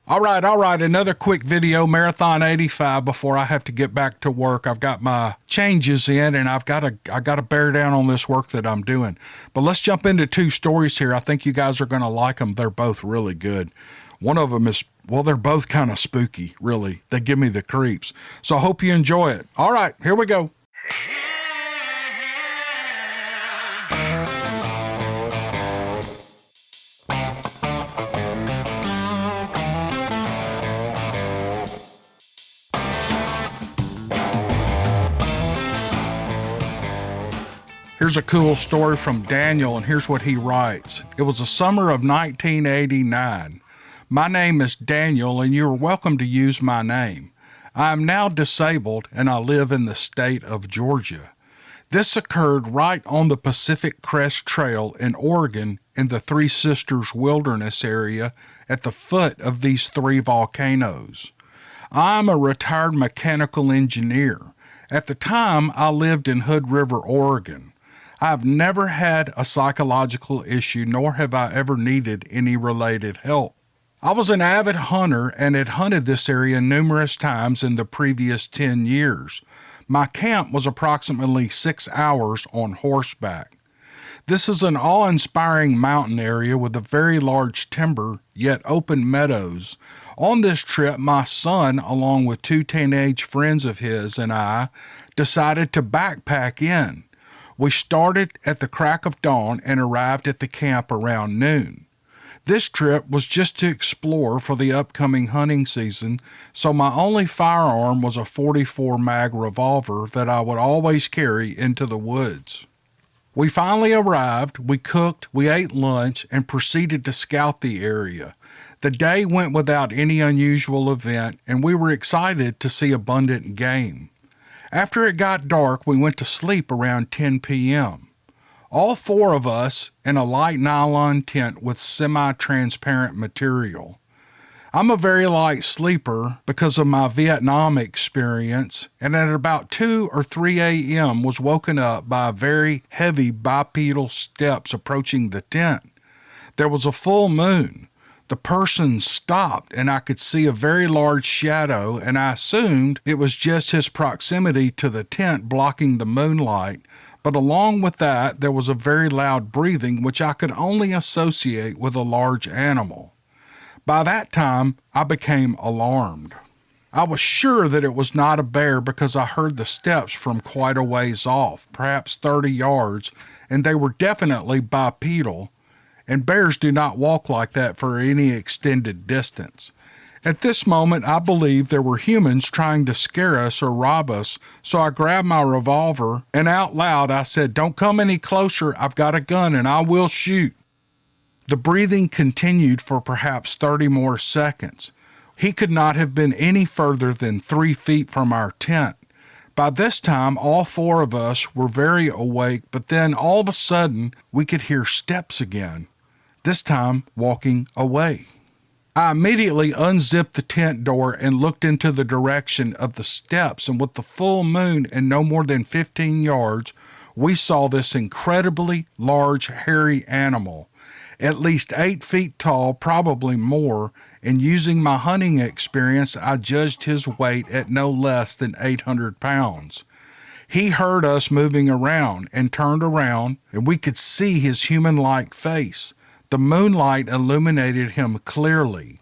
All right. Another quick video, Marathon 85, before I have to get back to work. I've got my changes in, and I got to bear down on this work that I'm doing. But let's jump into two stories here. I think you guys are going to like them. They're both really good. One of them is, well, they're both kind of spooky, really. They give me the creeps. So I hope you enjoy it. All right, here we go. Here's a cool story from Daniel, and here's what he writes. It was the summer of 1989. My name is Daniel, and you are welcome to use my name. I am now disabled, and I live in the state of Georgia. This occurred right on the Pacific Crest Trail in Oregon in the Three Sisters Wilderness area at the foot of these three volcanoes. I am a retired mechanical engineer. At the time, I lived in Hood River, Oregon. I've never had a psychological issue, nor have I ever needed any related help. I was an avid hunter and had hunted this area numerous times in the previous 10 years. My camp was approximately 6 hours on horseback. This is an awe-inspiring mountain area with a very large timber, yet open meadows. On this trip, my son, along with two teenage friends of his, and I, decided to backpack in. We started at the crack of dawn and arrived at the camp around noon. This trip was just to explore for the upcoming hunting season, so my only firearm was a 44 mag revolver that I would always carry into the woods. We finally arrived, we cooked, we ate lunch, and proceeded to scout the area. The day went without any unusual event, and we were excited to see abundant game. After it got dark, we went to sleep around 10 p.m. All four of us in a light nylon tent with semi-transparent material. I'm a very light sleeper because of my Vietnam experience, and at about 2 or 3 a.m. was woken up by very heavy bipedal steps approaching the tent. There was a full moon. The person stopped, and I could see a very large shadow, and I assumed it was just his proximity to the tent blocking the moonlight, but along with that, there was a very loud breathing, which I could only associate with a large animal. By that time, I became alarmed. I was sure that it was not a bear because I heard the steps from quite a ways off, perhaps 30 yards, and they were definitely bipedal, and bears do not walk like that for any extended distance. At this moment, I believed there were humans trying to scare us or rob us, so I grabbed my revolver, and out loud I said, "Don't come any closer, I've got a gun and I will shoot." The breathing continued for perhaps 30 more seconds. He could not have been any further than 3 feet from our tent. By this time, all four of us were very awake, but then all of a sudden, we could hear steps again. This time walking away. I immediately unzipped the tent door and looked into the direction of the steps, and with the full moon and no more than 15 yards, we saw this incredibly large hairy animal, at least 8 feet tall, probably more, and using my hunting experience, I judged his weight at no less than 800 pounds. He heard us moving around and turned around, and we could see his human-like face. The moonlight illuminated him clearly.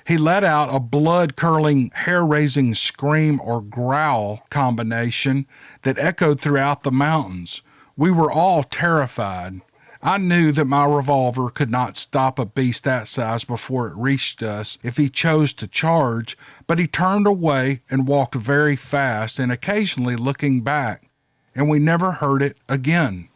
He let out a blood-curdling, hair-raising scream or growl combination that echoed throughout the mountains. We were all terrified. I knew that my revolver could not stop a beast that size before it reached us if he chose to charge, but he turned away and walked very fast and occasionally looking back, and we never heard it again.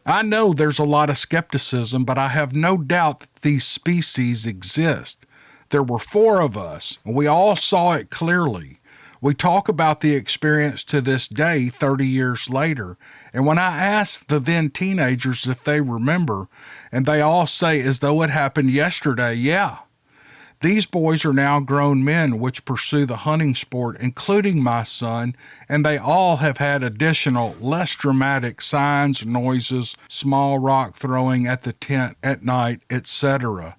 I know there's a lot of skepticism, but I have no doubt that these species exist. There were 4 of us, and we all saw it clearly. We talk about the experience to this day, 30 years later, and when I ask the then teenagers if they remember, and they all say as though it happened yesterday, yeah. These boys are now grown men which pursue the hunting sport, including my son, and they all have had additional, less dramatic signs, noises, small rock throwing at the tent at night, etc.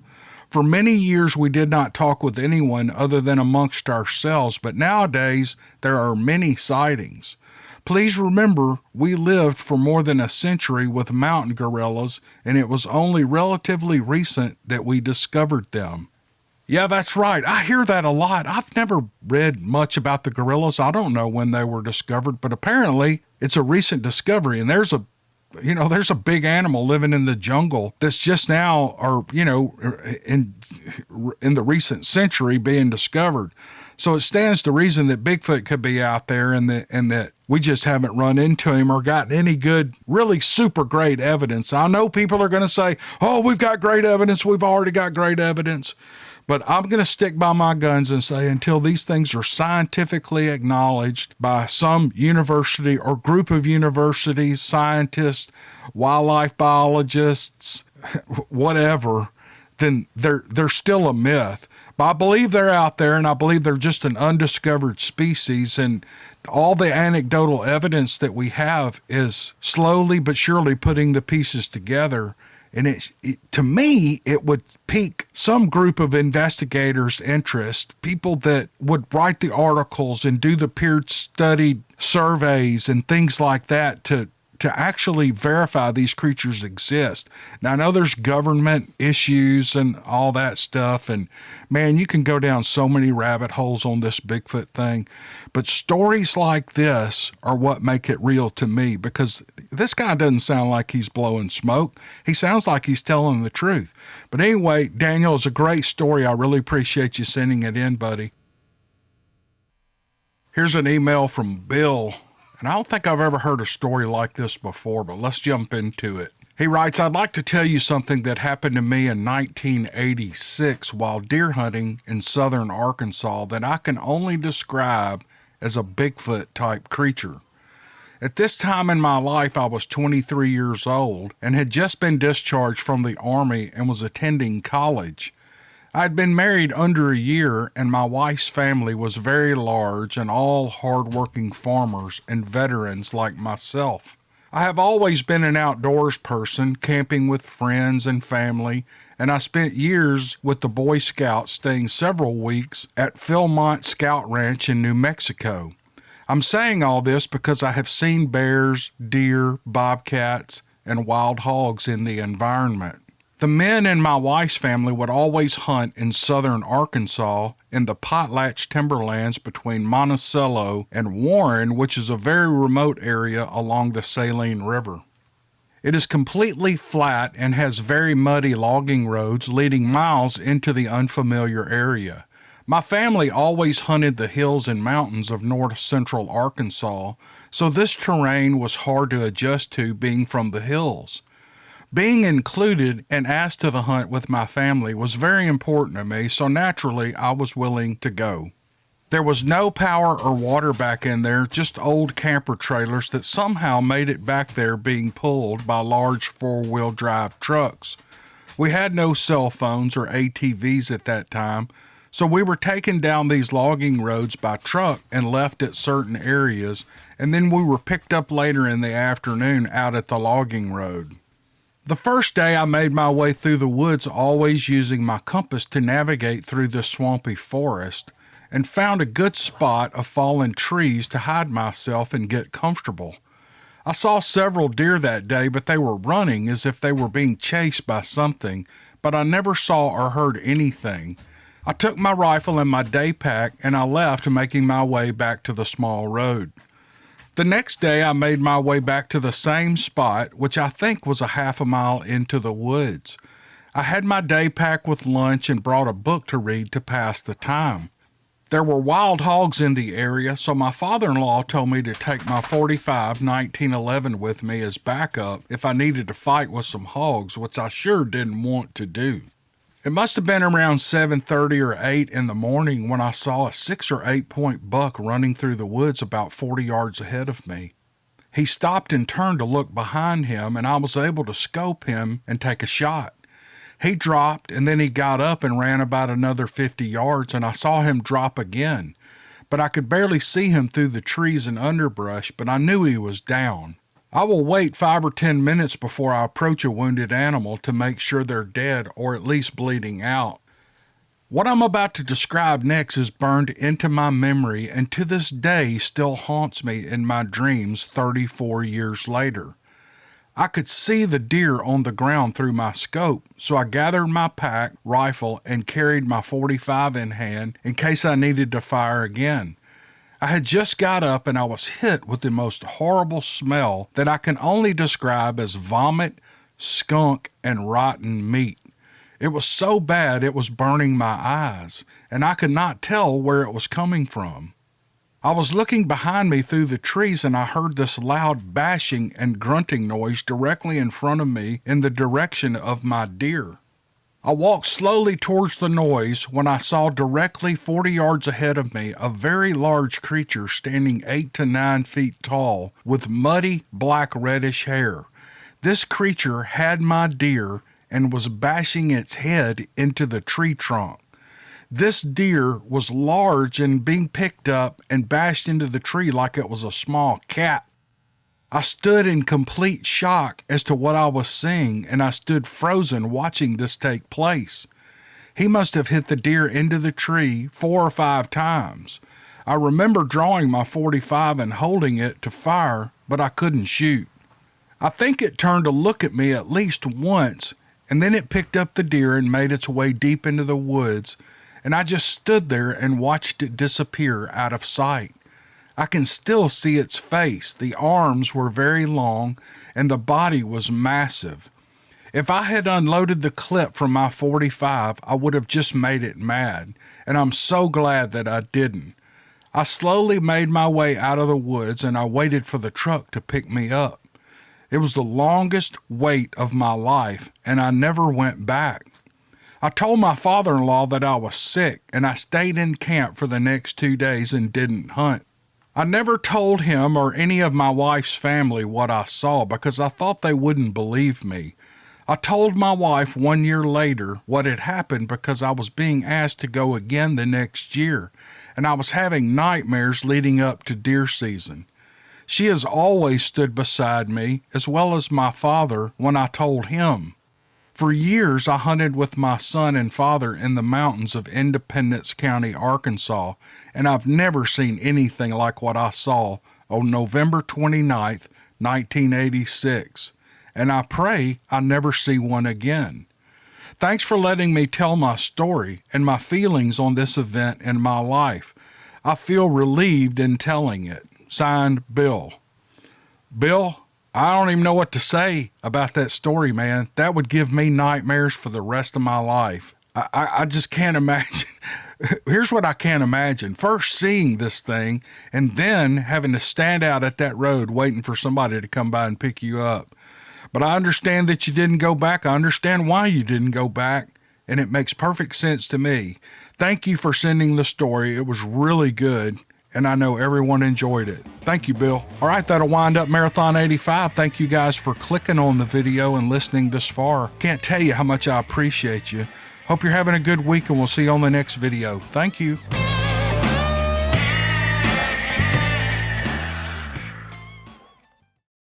For many years, we did not talk with anyone other than amongst ourselves, but nowadays there are many sightings. Please remember, we lived for more than a century with mountain gorillas, and it was only relatively recent that we discovered them. Yeah, that's right. I hear that a lot. I've never read much about the gorillas. I don't know when they were discovered, but apparently it's a recent discovery, and there's a big animal living in the jungle that's just now, or, in the recent century being discovered. So it stands to reason that Bigfoot could be out there, and that we just haven't run into him or gotten any good, really super great evidence. I know people are going to say, oh, we've got great evidence. We've already got great evidence. But I'm going to stick by my guns and say until these things are scientifically acknowledged by some university or group of universities, scientists, wildlife biologists, whatever, then they're still a myth. But I believe they're out there, and I believe they're just an undiscovered species, and all the anecdotal evidence that we have is slowly but surely putting the pieces together. And to me, it would pique some group of investigators' interest, people that would write the articles and do the peer-studied surveys and things like that to actually verify these creatures exist. Now, I know there's government issues and all that stuff, and man, you can go down so many rabbit holes on this Bigfoot thing, but stories like this are what make it real to me, because this guy doesn't sound like he's blowing smoke. He sounds like he's telling the truth. But anyway, Daniel, it's a great story. I really appreciate you sending it in, buddy. Here's an email from Bill. And I don't think I've ever heard a story like this before, but let's jump into it. He writes, I'd like to tell you something that happened to me in 1986 while deer hunting in southern Arkansas that I can only describe as a Bigfoot-type creature. At this time in my life, I was 23 years old and had just been discharged from the Army and was attending college. I'd been married under a year, and my wife's family was very large and all hard-working farmers and veterans like myself. I have always been an outdoors person, camping with friends and family, and I spent years with the Boy Scouts, staying several weeks at Philmont Scout Ranch in New Mexico. I'm saying all this because I have seen bears, deer, bobcats, and wild hogs in the environment. The men in my wife's family would always hunt in southern Arkansas in the Potlatch timberlands between Monticello and Warren, which is a very remote area along the Saline River. It is completely flat and has very muddy logging roads leading miles into the unfamiliar area. My family always hunted the hills and mountains of north-central Arkansas, so this terrain was hard to adjust to being from the hills. Being included and asked to the hunt with my family was very important to me, so naturally I was willing to go. There was no power or water back in there, just old camper trailers that somehow made it back there being pulled by large four-wheel drive trucks. We had no cell phones or ATVs at that time, so we were taken down these logging roads by truck and left at certain areas, and then we were picked up later in the afternoon out at the logging road. The first day I made my way through the woods, always using my compass to navigate through this swampy forest, and found a good spot of fallen trees to hide myself and get comfortable. I saw several deer that day, but they were running as if they were being chased by something, but I never saw or heard anything. I took my rifle and my day pack, and I left, making my way back to the small road. The next day I made my way back to the same spot, which I think was a half a mile into the woods. I had my day pack with lunch and brought a book to read to pass the time. There were wild hogs in the area, so my father-in-law told me to take my .45 1911 with me as backup if I needed to fight with some hogs, which I sure didn't want to do. It must have been around 7:30 or 8 in the morning when I saw a 6 or 8 point buck running through the woods about 40 yards ahead of me. He stopped and turned to look behind him, and I was able to scope him and take a shot. He dropped, and then he got up and ran about another 50 yards, and I saw him drop again. But I could barely see him through the trees and underbrush, but I knew he was down. I will wait 5 or 10 minutes before I approach a wounded animal to make sure they're dead or at least bleeding out. What I'm about to describe next is burned into my memory and to this day still haunts me in my dreams 34 years later. I could see the deer on the ground through my scope, so I gathered my pack, rifle, and carried my .45 in hand in case I needed to fire again. I had just got up and I was hit with the most horrible smell that I can only describe as vomit, skunk, and rotten meat. It was so bad it was burning my eyes, and I could not tell where it was coming from. I was looking behind me through the trees and I heard this loud bashing and grunting noise directly in front of me in the direction of my deer. I walked slowly towards the noise when I saw directly 40 yards ahead of me a very large creature standing 8 to 9 feet tall with muddy black reddish hair. This creature had my deer and was bashing its head into the tree trunk. This deer was large and being picked up and bashed into the tree like it was a small cat. I stood in complete shock as to what I was seeing, and I stood frozen watching this take place. He must have hit the deer into the tree 4 or 5 times. I remember drawing my .45 and holding it to fire, but I couldn't shoot. I think it turned to look at me at least once, and then it picked up the deer and made its way deep into the woods, and I just stood there and watched it disappear out of sight. I can still see its face. The arms were very long, and the body was massive. If I had unloaded the clip from my .45, I would have just made it mad, and I'm so glad that I didn't. I slowly made my way out of the woods, and I waited for the truck to pick me up. It was the longest wait of my life, and I never went back. I told my father-in-law that I was sick, and I stayed in camp for the next 2 days and didn't hunt. I never told him or any of my wife's family what I saw because I thought they wouldn't believe me. I told my wife 1 year later what had happened because I was being asked to go again the next year, and I was having nightmares leading up to deer season. She has always stood beside me, as well as my father, when I told him. For years, I hunted with my son and father in the mountains of Independence County, Arkansas, and I've never seen anything like what I saw on November 29th, 1986, and I pray I never see one again. Thanks for letting me tell my story and my feelings on this event in my life. I feel relieved in telling it. Signed, Bill. Bill, I don't even know what to say about that story, man. That would give me nightmares for the rest of my life. I just can't imagine. Here's what I can't imagine. First seeing this thing and then having to stand out at that road waiting for somebody to come by and pick you up. But I understand that you didn't go back. I understand why you didn't go back, and it makes perfect sense to me. Thank you for sending the story. It was really good, and I know everyone enjoyed it. Thank you, Bill. All right, that'll wind up Marathon 85. Thank you guys for clicking on the video and listening this far. Can't tell you how much I appreciate you. Hope you're having a good week, and we'll see you on the next video. Thank you.